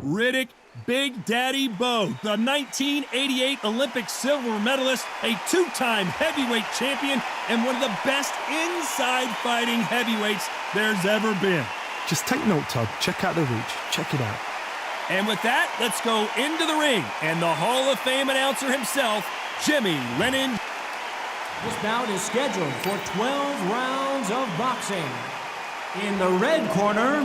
Riddick Big Daddy Bowe, the 1988 Olympic silver medalist, a two-time heavyweight champion, and one of the best inside fighting heavyweights there's ever been. Just take note, Todd. Check out the reach. Check it out. And with that, let's go into the ring, and the Hall of Fame announcer himself, Jimmy Lennon. This bout is scheduled for 12 rounds of boxing. In the red corner,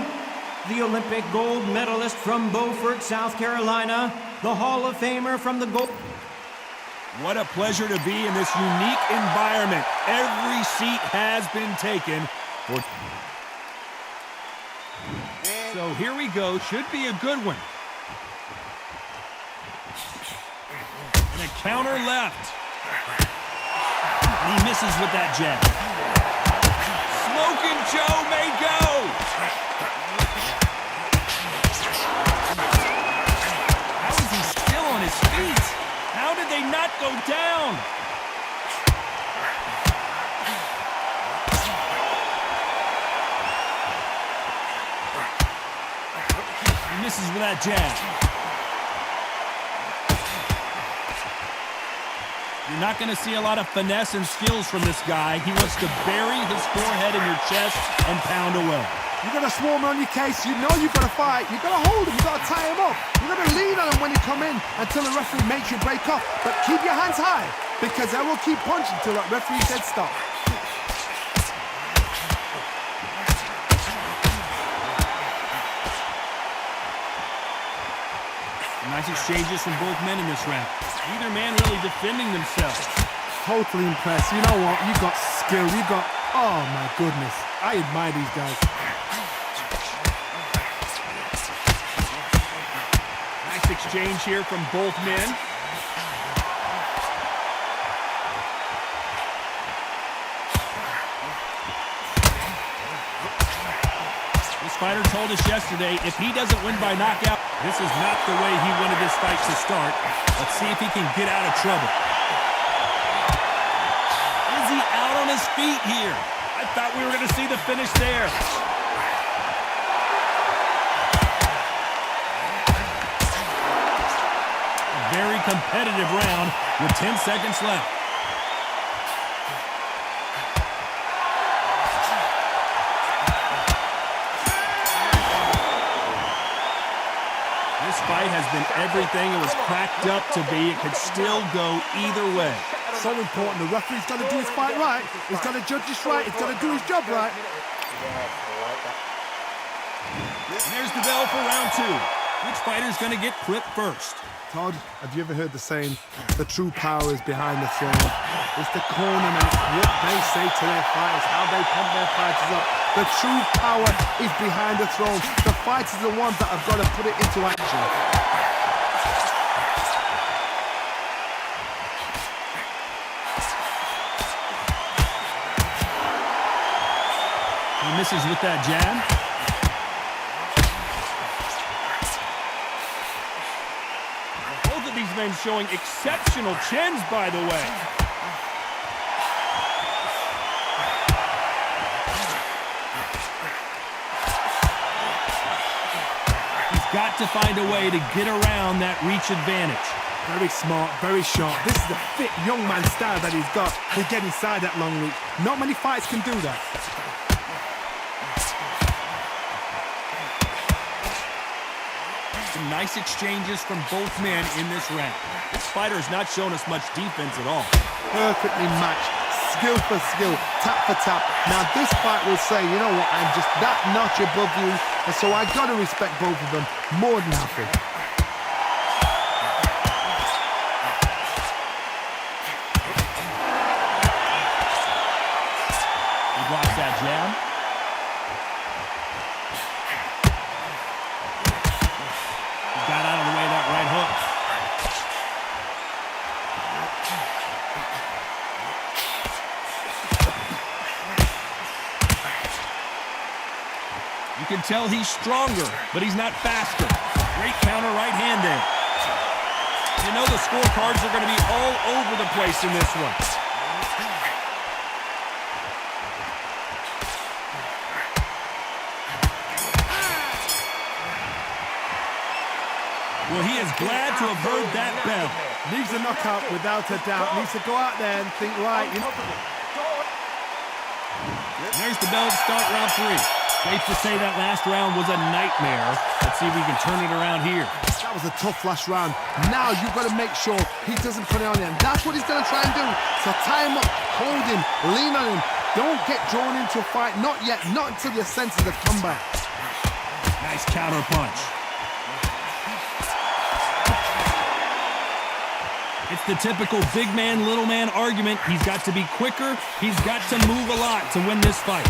the Olympic gold medalist from Beaufort, South Carolina, the Hall of Famer from the gold. What a pleasure to be in this unique environment. Every seat has been taken. So here we go. Should be a good one. And a counter left. And he misses with that jab. Smoking Joe may go. How is he still on his feet? How did they not go down? He misses with that jab. You're not going to see a lot of finesse and skills from this guy. He wants to bury his forehead in your chest and pound away. You're going to swarm on your case. You know you've got to fight. You've got to hold him. You've got to tie him up. You're going to lean on him when you come in until the referee makes you break off. But keep your hands high, because they will keep punching until that referee said stop. Nice exchanges from both men in this round. Neither man really defending themselves. Totally impressed. You know what? You got skill. You got... Oh, my goodness. I admire these guys. Nice exchange here from both men. This fighter told us yesterday, if he doesn't win by knockout, this is not the way he wanted this fight to start. Let's see if he can get out of trouble. Is he out on his feet here? I thought we were going to see the finish there. A very competitive round with 10 seconds left. This fight has been everything it was cracked up to be. It could still go either way. So important. The referee's got to do his fight right. He's got to judge this right. He's got to do his job right. And there's the bell for round two. Which fighter's going to get clipped first? Todd, have you ever heard the saying, the true power is behind the throne? It's the cornermen. It's what they say to their fighters, how they pump their fighters up. The true power is behind the throne. The fighters are the ones that have got to put it into action. He misses with that jab. Both of these men showing exceptional chins, by the way. Got to find a way to get around that reach advantage. Very smart, very sharp. This is the fit young man style that he's got to get inside that long reach. Not many fights can do that. Some nice exchanges from both men in this round. This fighter has not shown us much defense at all. Perfectly matched. Skill for skill, tap for tap. Now this fight will say, you know what, I'm just that notch above you, and so I got to respect both of them more than happy. He blocks that jab. He got out of the way of that right hook. You can tell he's stronger, but he's not faster. Great counter right hand there. You know the scorecards are going to be all over the place in this one. Well, he is glad to have heard that bell. Needs a knockout without a doubt. Needs to go out there and think, right, you know. There's the bell to start round 3. Safe to say that last round was a nightmare. Let's see if we can turn it around here. That was a tough last round. Now you've got to make sure he doesn't put it on him. That's what he's going to try and do. So tie him up, hold him, lean on him. Don't get drawn into a fight. Not yet. Not until your senses have come back. Nice counter punch. It's the typical big man, little man argument. He's got to be quicker. He's got to move a lot to win this fight.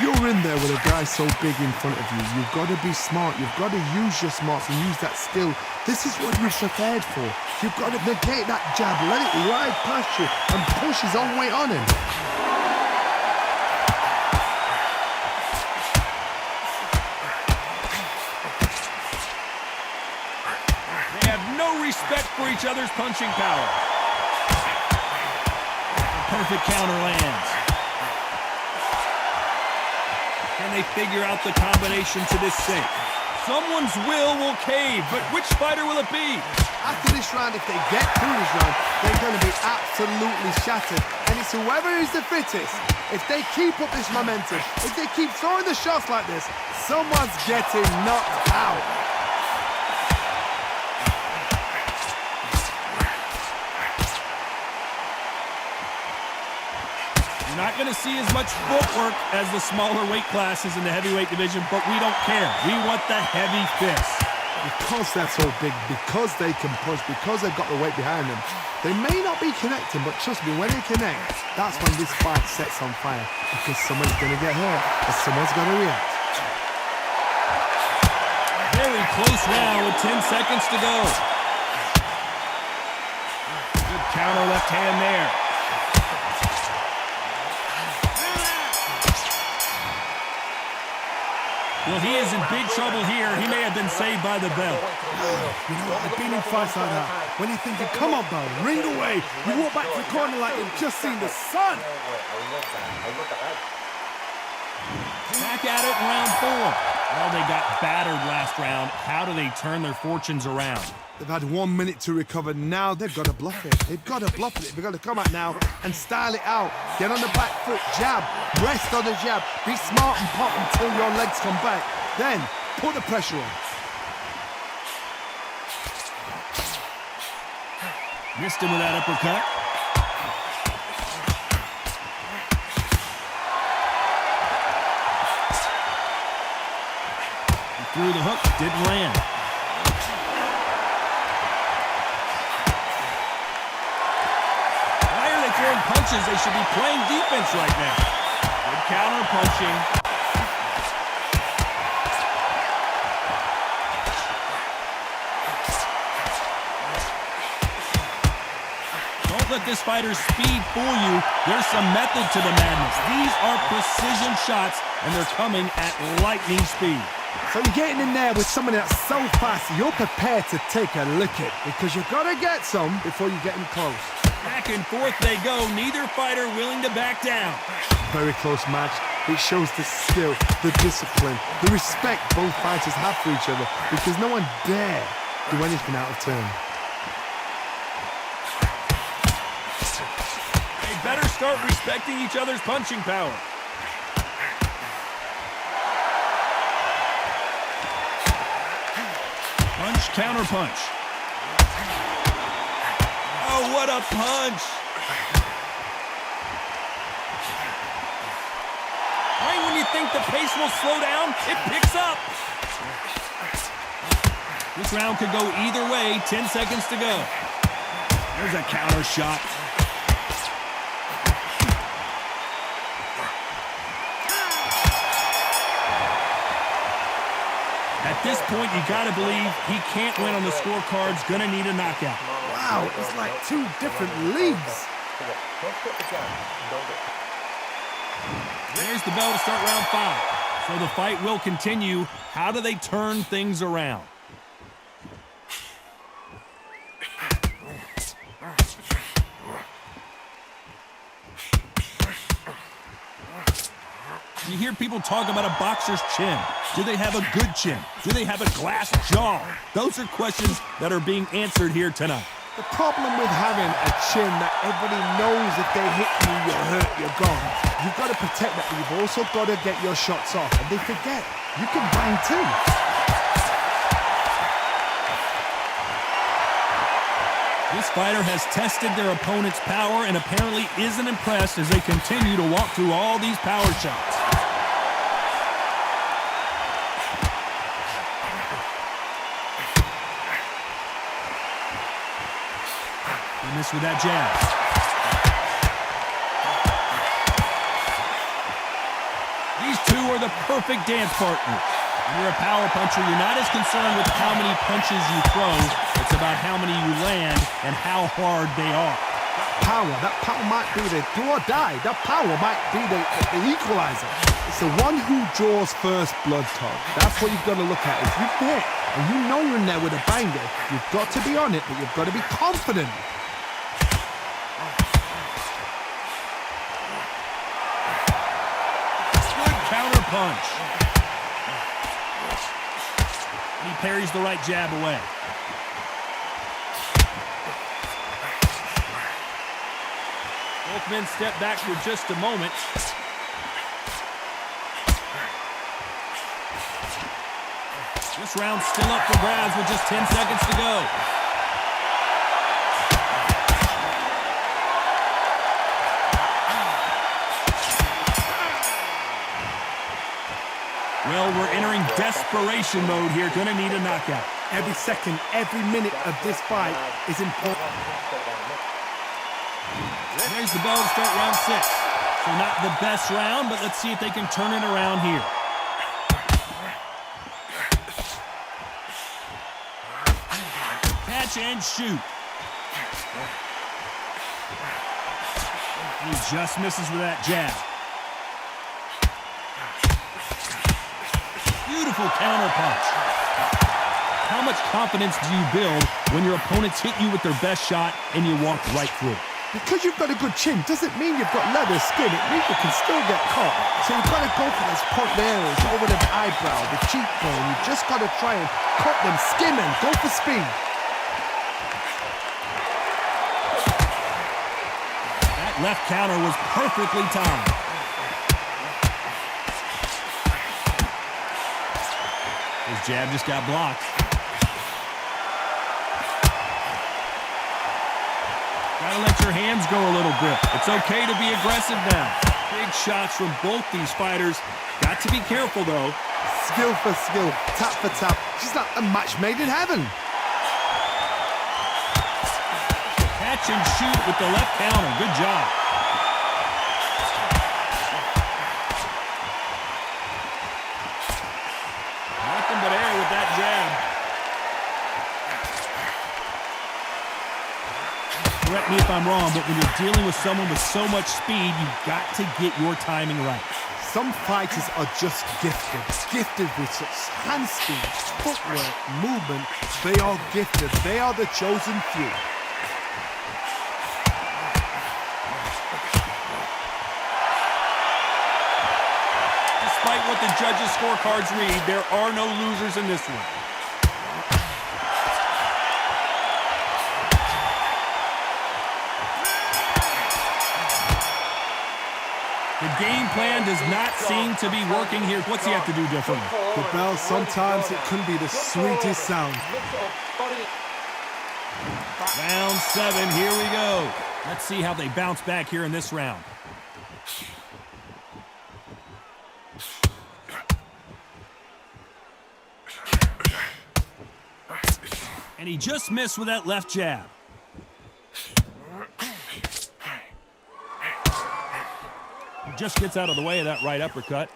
You're in there with a guy so big in front of you. You've got to be smart. You've got to use your smarts and use that skill. This is what you're prepared for. You've got to negate that jab, let it ride past you and push his own weight on him. They have no respect for each other's punching power. The perfect counter lands. Can they figure out the combination to this sink? Someone's will cave, but which fighter will it be? After this round, if they get through this round, they're going to be absolutely shattered. And it's whoever is the fittest. If they keep up this momentum, if they keep throwing the shots like this, someone's getting knocked out. You're not going to see as much footwork as the smaller weight classes in the heavyweight division, but we don't care. We want the heavy fists. Because they're so big, because they can push, because they've got the weight behind them, they may not be connecting, but trust me, when they connect, that's when this fight sets on fire. Because someone's going to get hurt, and someone's going to react. Very close now with 10 seconds to go. Good counter left hand there. Well, he is in big trouble here. He may have been saved by the bell. You know, I've been in fights like that. When you're thinking, come on, Bowe, ring away. You walk back to the corner like you've just seen the sun. Back at it in round 4. Well, they got battered last round. How do they turn their fortunes around? They've had 1 minute to recover. Now they've got to bluff it. They've got to bluff it. They've got to come out now and style it out. Get on the back foot, jab, rest on the jab. Be smart and pop until your legs come back. Then put the pressure on. Missed him with that uppercut. He threw the hook, didn't land. Punches, they should be playing defense right now. Good counter punching. Don't let this fighter's speed fool you. There's some method to the madness. These are precision shots, and they're coming at lightning speed. So you're getting in there with someone that's so fast, you're prepared to take a licking because you've got to get some before you get in close. Back and forth they go, neither fighter willing to back down. Very close match. It shows the skill, the discipline, the respect both fighters have for each other because no one dare do anything out of turn. They better start respecting each other's punching power. Punch, counter punch. Oh, what a punch! Right when you think the pace will slow down, it picks up. This round could go either way. 10 seconds to go. There's a counter shot. At this point, you gotta believe he can't win on the scorecards. Gonna need a knockout. Wow, it's like two different leagues. There's the bell to start round 5. So the fight will continue. How do they turn things around? hear people talk about a boxer's chin. Do they have a good chin? Do they have a glass jaw? Those are questions that are being answered here tonight. The problem with having a chin that everybody knows if they hit you, you're hurt, you're gone. You've got to protect that, but you've also got to get your shots off. And they forget, you can bang too. This fighter has tested their opponent's power and apparently isn't impressed as they continue to walk through all these power shots. He missed with that jab. These two are the perfect dance partners. When you're a power puncher, you're not as concerned with how many punches you throw. It's about how many you land and how hard they are. That power might be the do or die. That power might be the equalizer. It's the one who draws first blood, Todd. That's what you've got to look at. If you hit and you know you're in there with a banger, you've got to be on it, but you've got to be confident. Good counter punch. He parries the right jab away. Both men step back for just a moment. This round's still up for grabs with just 10 seconds to go. Well, we're entering desperation mode here. Gonna need a knockout. Every second, every minute of this fight is important. There's the bell to start round 6. So not the best round, but let's see if they can turn it around here. Catch and shoot. He just misses with that jab. Beautiful counter punch. How much confidence do you build when your opponents hit you with their best shot and you walk right through? Because you've got a good chin doesn't mean you've got leather skin. It means you can still get caught. So you've got to go for those point areas over the eyebrow, the cheekbone. You've just got to try and cut them, skim them, go for speed. That left counter was perfectly timed. His jab just got blocked. Gotta let your hands go a little bit. It's okay to be aggressive now. Big shots from both these fighters. Got to be careful, though. Skill for skill, tap for tap. She's like a match made in heaven. Catch and shoot with the left counter. Good job. Nothing but air with that jab. Correct me if I'm wrong, but when you're dealing with someone with so much speed, you've got to get your timing right. Some fighters are just gifted with such hand speed, footwork, movement. They are gifted. They are the chosen few. Despite what the judges' scorecards read, there are no losers in this one. The game plan does not seem to be working here. What's he have to do differently? The bell, sometimes it can be the sweetest sound. Round 7, here we go. Let's see how they bounce back here in this round. And he just missed with that left jab. He just gets out of the way of that right uppercut.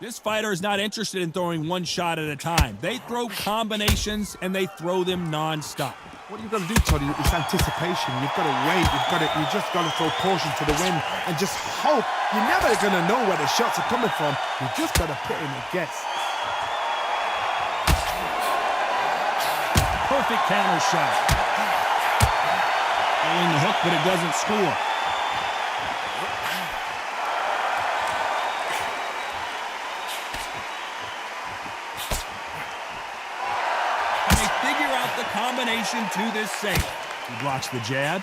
This fighter is not interested in throwing one shot at a time. They throw combinations and they throw them non-stop. What you've got to do, Toddy, is anticipation. You've got to wait. You just got to throw caution to the wind and just hope. You're never going to know where the shots are coming from. You just got to put in a guess. Perfect counter shot. Pulling the hook, but it doesn't score. And they figure out the combination to this safe. He blocks the jab.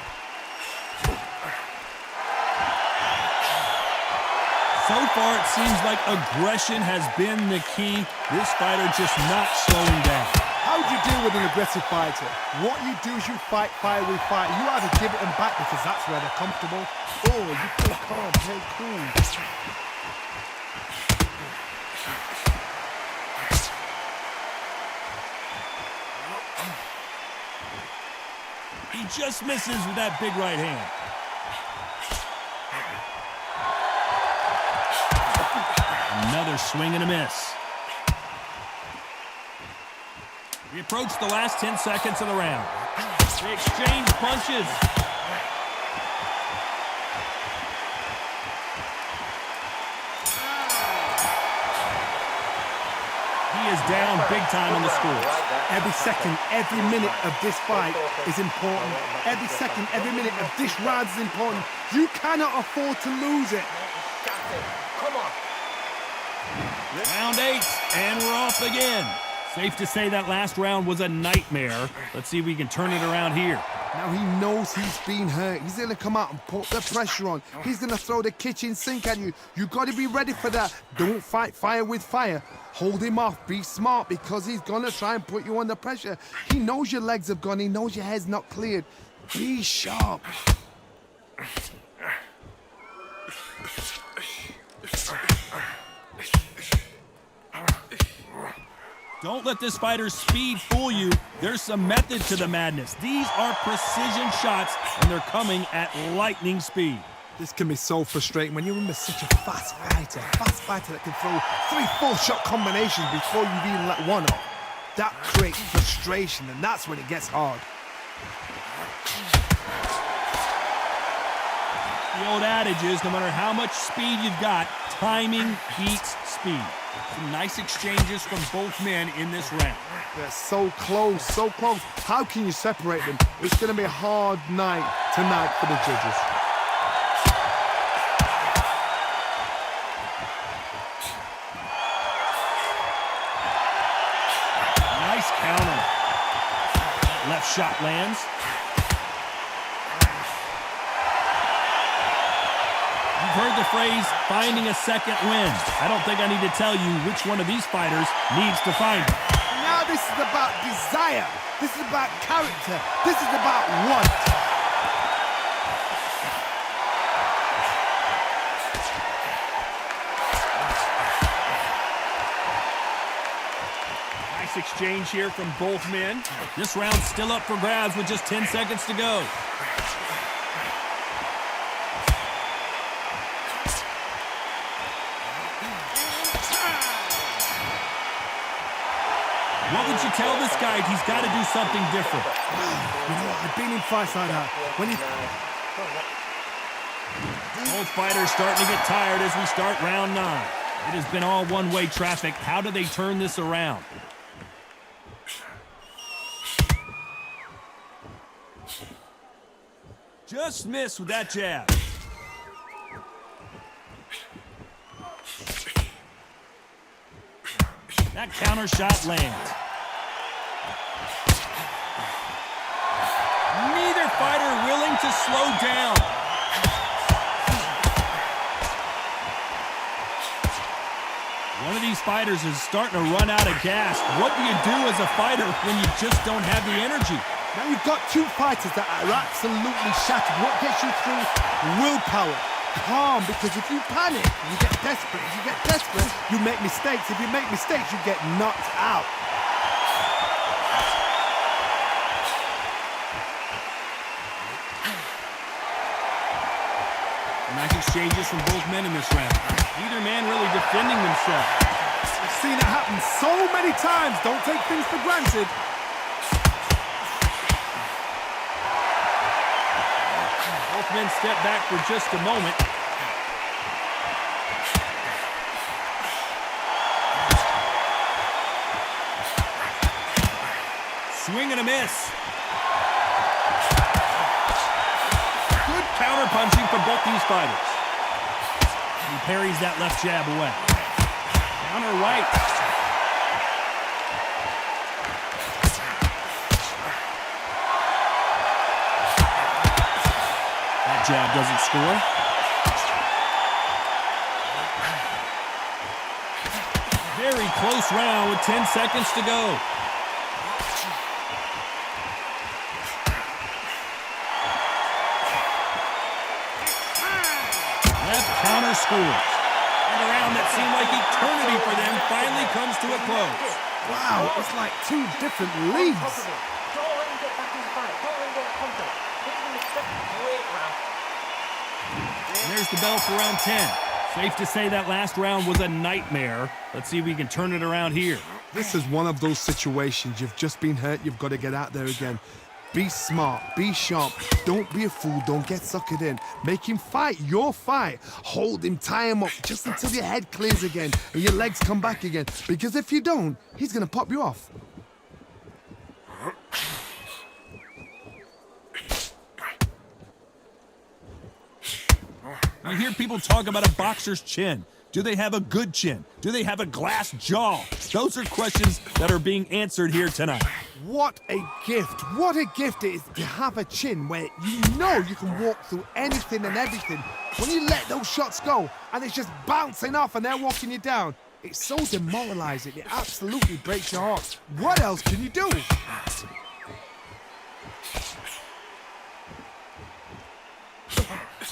So far, it seems like aggression has been the key. This fighter just not slowing down. How do you deal with an aggressive fighter? What you do is you fight fire with fire. You either give it them back because that's where they're comfortable, or you play calm, play cool. He just misses with that big right hand. Another swing and a miss. We approach the last 10 seconds of the round. They exchange punches. He is down big time on the score. Every second, every minute of this fight is important. Every second, every minute of this round is important. You cannot afford to lose it. Come on. Round 8, and we're off again. Safe to say that last round was a nightmare. Let's see if we can turn it around here. Now he knows he's been hurt. He's going to come out and put the pressure on. He's going to throw the kitchen sink at you. You got to be ready for that. Don't fight fire with fire. Hold him off. Be smart because he's going to try and put you under pressure. He knows your legs have gone. He knows your head's not cleared. Be sharp. Don't let this fighter's speed fool you. There's some method to the madness. These are precision shots, and they're coming at lightning speed. This can be so frustrating when you're in with such a fast fighter that can throw 3-4 shot combinations before you've even let one off. That creates frustration, and that's when it gets hard. The old adage is, no matter how much speed you've got, timing beats speed. Some nice exchanges from both men in this round. They're so close, so close. How can you separate them? It's going to be a hard night tonight for the judges. Nice counter. Left shot lands. You've heard the phrase, finding a second wind. I don't think I need to tell you which one of these fighters needs to find it. Now this is about desire. This is about character. This is about want. Nice exchange here from both men. This round's still up for grabs with just 10 seconds to go. What would you tell this guy? He's got to do something different. You know what? I've been in fights like that. Both fighters starting to get tired as we start round 9. It has been all one-way traffic. How do they turn this around? Just missed with that jab. That counter shot lands. Neither fighter willing to slow down. One of these fighters is starting to run out of gas. What do you do as a fighter when you just don't have the energy? Now you've got two fighters that are absolutely shattered. What gets you through? Willpower. Calm, because if you panic, you get desperate. If you get desperate, you make mistakes. If you make mistakes, you get knocked out. Nice exchanges from both men in this round. Neither man really defending themselves. I've seen it happen so many times. Don't take things for granted. Both men step back for just a moment. Swing and a miss. counter-punching from both these fighters. He parries that left jab away. Counter right. That jab doesn't score. Very close round with 10 seconds to go. Left counter scores. And a round that seemed like eternity for them finally comes to a close. Wow, it's like two different leagues. Don't let him get back in the fight. Don't let him get that contact. Hit him in the second. Great round. And there's the bell for round 10. Safe to say that last round was a nightmare. Let's see if we can turn it around here. This is one of those situations. You've just been hurt. You've got to get out there again. Be smart. Be sharp. Don't be a fool. Don't get suckered in. Make him fight your fight. Hold him. Tie him up just until your head clears again and your legs come back again. Because if you don't, he's going to pop you off. You hear people talk about a boxer's chin. Do they have a good chin? Do they have a glass jaw? Those are questions that are being answered here tonight. What a gift. What a gift it is to have a chin where you know you can walk through anything and everything. When you let those shots go and it's just bouncing off and they're walking you down, it's so demoralizing. It absolutely breaks your heart. What else can you do?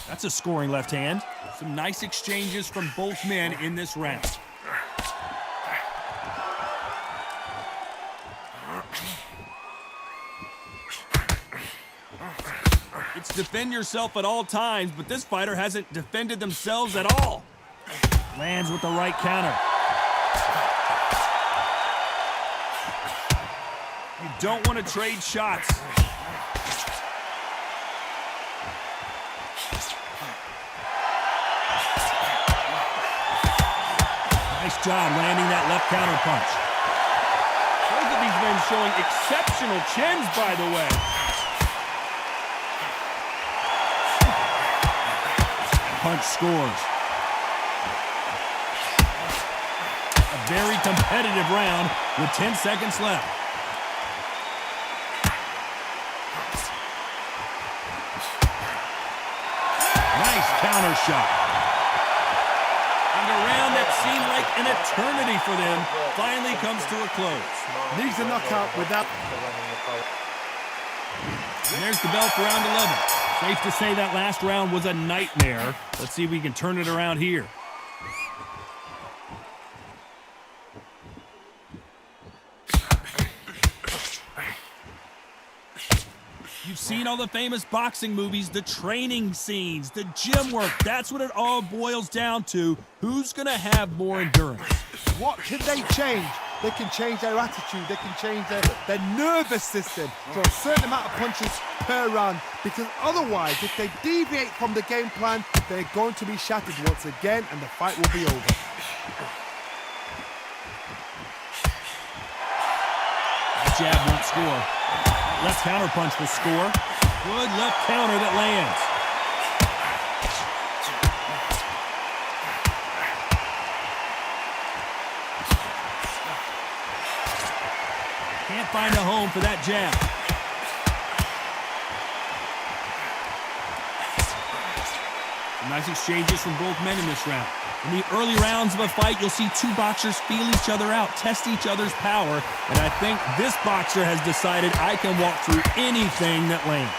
That's a scoring left hand. Some nice exchanges from both men in this round. It's defend yourself at all times, but this fighter hasn't defended themselves at all. Lands with the right counter. You don't want to trade shots. Nice job landing that left counter punch. Both of these men showing exceptional chins, by the way. Punch scores. A very competitive round with 10 seconds left. Nice counter shot. And a round that seemed like an eternity for them finally comes to a close. Needs a knockout with that. And there's the bell for round 11. Safe to say that last round was a nightmare. Let's see if we can turn it around here. You've seen all the famous boxing movies, the training scenes, the gym work. That's what it all boils down to. Who's going to have more endurance? What can they change? They can change their attitude. They can change their nervous system for a certain amount of punches per round. Because otherwise, if they deviate from the game plan, they're going to be shattered once again and the fight will be over. That jab won't score. Left counter punch will score. Good left counter that lands. Can't find a home for that jab. Some nice exchanges from both men in this round. In the early rounds of a fight, you'll see two boxers feel each other out, test each other's power, and I think this boxer has decided I can walk through anything that lands.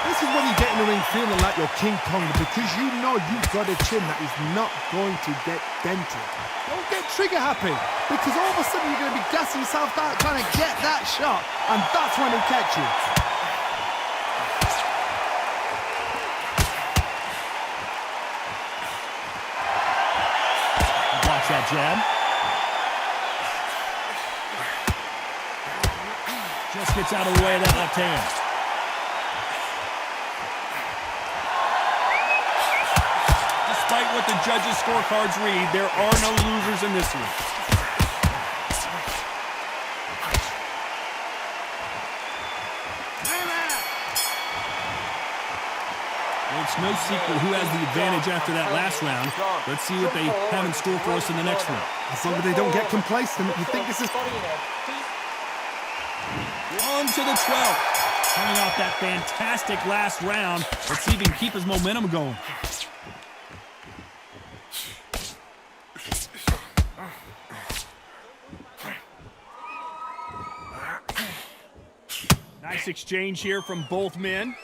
This is when you get in the ring feeling like you're King Kong because you know you've got a chin that is not going to get dented. Don't get trigger happy because all of a sudden you're going to be gassing yourself out trying to get that shot and that's when he'll catch you. That jab. Just gets out of the way of that left hand. Despite what the judges' scorecards read, there are no losers in this one. Good no secret who has the advantage after that last round. Let's see what they have in store for us in the next one. As long as they don't get complacent, you think this is... On to the 12th. Coming off that fantastic last round. Let's see if he can keep his momentum going. Nice exchange here from both men.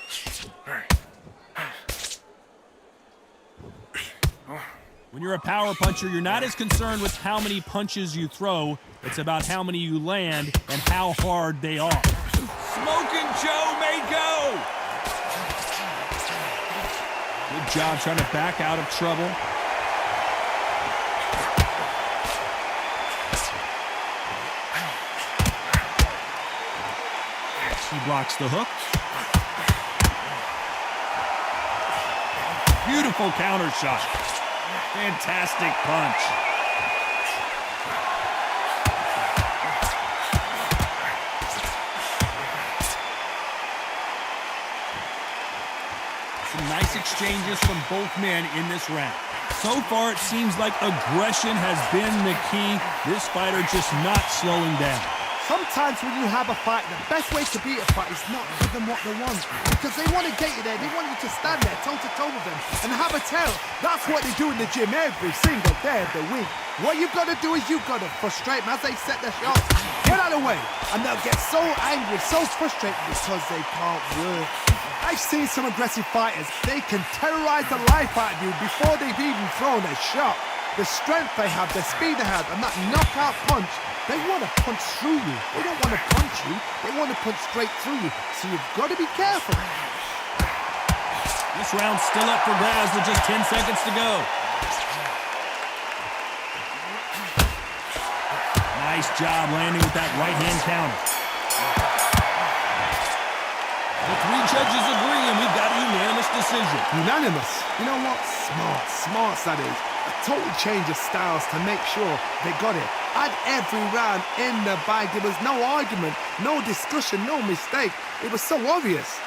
When you're a power puncher, you're not as concerned with how many punches you throw. It's about how many you land and how hard they are. Smoking Joe may go. Good job trying to back out of trouble. He blocks the hook. Beautiful counter shot. Fantastic punch. Some nice exchanges from both men in this round. So far, it seems like aggression has been the key. This fighter just not slowing down. Sometimes when you have a fight, the best way to beat a fight is not give them what they want. Because they want to get you there. They want you to stand there toe-to-toe with them and have a tail. That's what they do in the gym every single day of the week. What you've got to do is you've got to frustrate them as they set their shots. Get out of the way. And they'll get so angry, so frustrated because they can't work. I've seen some aggressive fighters. They can terrorize the life out of you before they've even thrown a shot. The strength they have, the speed they have, and that knockout punch, they want to punch through you. They don't want to punch you. They want to punch straight through you. So you've got to be careful. This round's still up for grabs with just 10 seconds to go. Nice job landing with that right-hand counter. The three judges agree, and we've got a unanimous decision. Unanimous? You know what? Smart that is. A total change of styles to make sure they got it. Had every round in the bag. There was no argument, no discussion, no mistake. It was so obvious.